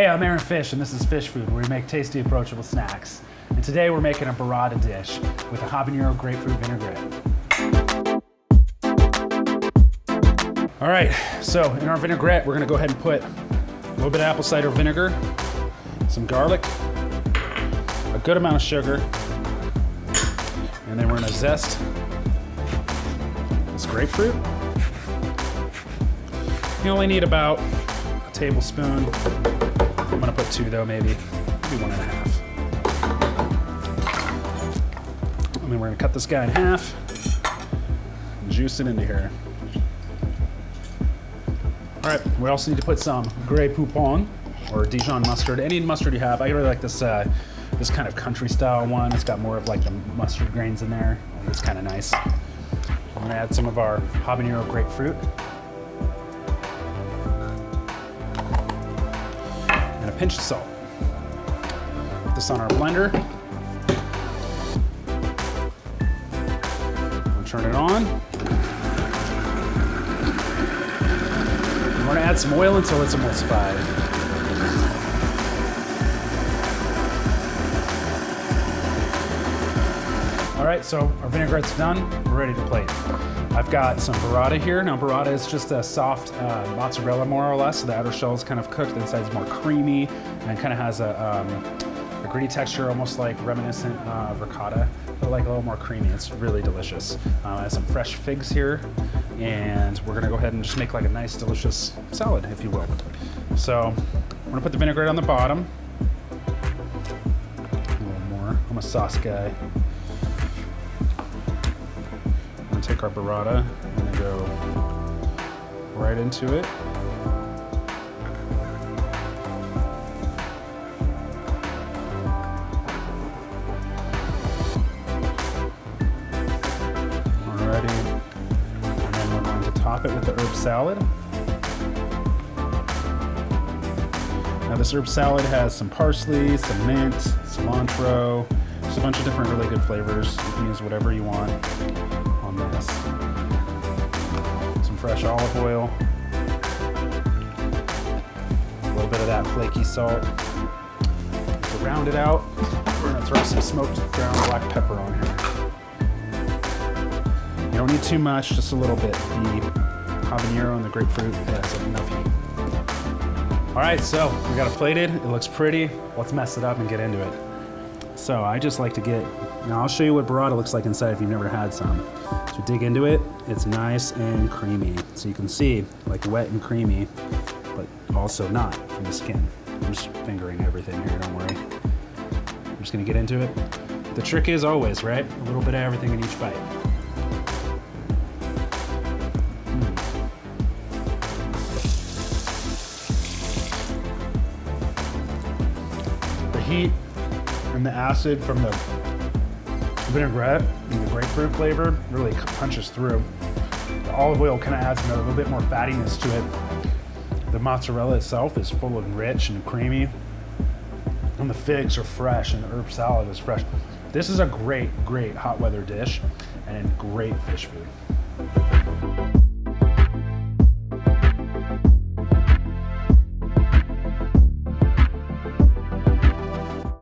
Hey, I'm Aaron Fish, and this is Fish Food, where we make tasty, approachable snacks. And today we're making a burrata dish with a Habanero Grapefruit Vinaigrette. All right, so in our vinaigrette, we're gonna go ahead and put a little bit of apple cider vinegar, some garlic, a good amount of sugar, and then we're gonna zest this grapefruit. You only need about a tablespoon. I'm gonna put 2 though, maybe 1.5. And then we're gonna cut this guy in half and juice it into here. All right, we also need to put some Grey Poupon or Dijon Mustard, any mustard you have. I really like this this kind of country style one. It's got more of like the mustard grains in there. It's kind of nice. I'm gonna add some of our Habanero Grapefruit. And a pinch of salt. Put this on our blender. We'll turn it on. We're gonna add some oil until it's emulsified. All right, so our vinaigrette's done. We're ready to plate. I've got some burrata here. Now burrata is just a soft mozzarella, more or less. So the outer shell is kind of cooked, the inside's more creamy, and kind of has a gritty texture, almost like reminiscent of ricotta, but like a little more creamy. It's really delicious. I have some fresh figs here, and we're gonna go ahead and just make like a nice, delicious salad, if you will. So we're gonna put the vinaigrette on the bottom. A little more. I'm a sauce guy. We're gonna take our burrata and go right into it. And then we're going to top it with the herb salad. Now this herb salad has some parsley, some mint, cilantro, just a bunch of different really good flavors. You can use whatever you want on this. Some fresh olive oil. A little bit of that flaky salt. To round it out, we're gonna throw some smoked ground black pepper on here. You don't need too much, just a little bit. The habanero and the grapefruit has enough heat. All right, so we got it plated. It looks pretty. Let's mess it up and get into it. So I just like to get, now I'll show you what burrata looks like inside if you've never had some. So dig into it, it's nice and creamy. So you can see, like wet and creamy, but also not from the skin. I'm just fingering everything here, don't worry. I'm just gonna get into it. The trick is always, right? A little bit of everything in each bite. The heat and the acid from the vinaigrette and the grapefruit flavor really punches through. The olive oil kind of adds a little bit more fattiness to it. The mozzarella itself is full and rich and creamy. And the figs are fresh and the herb salad is fresh. This is a great, great hot weather dish and great fish food.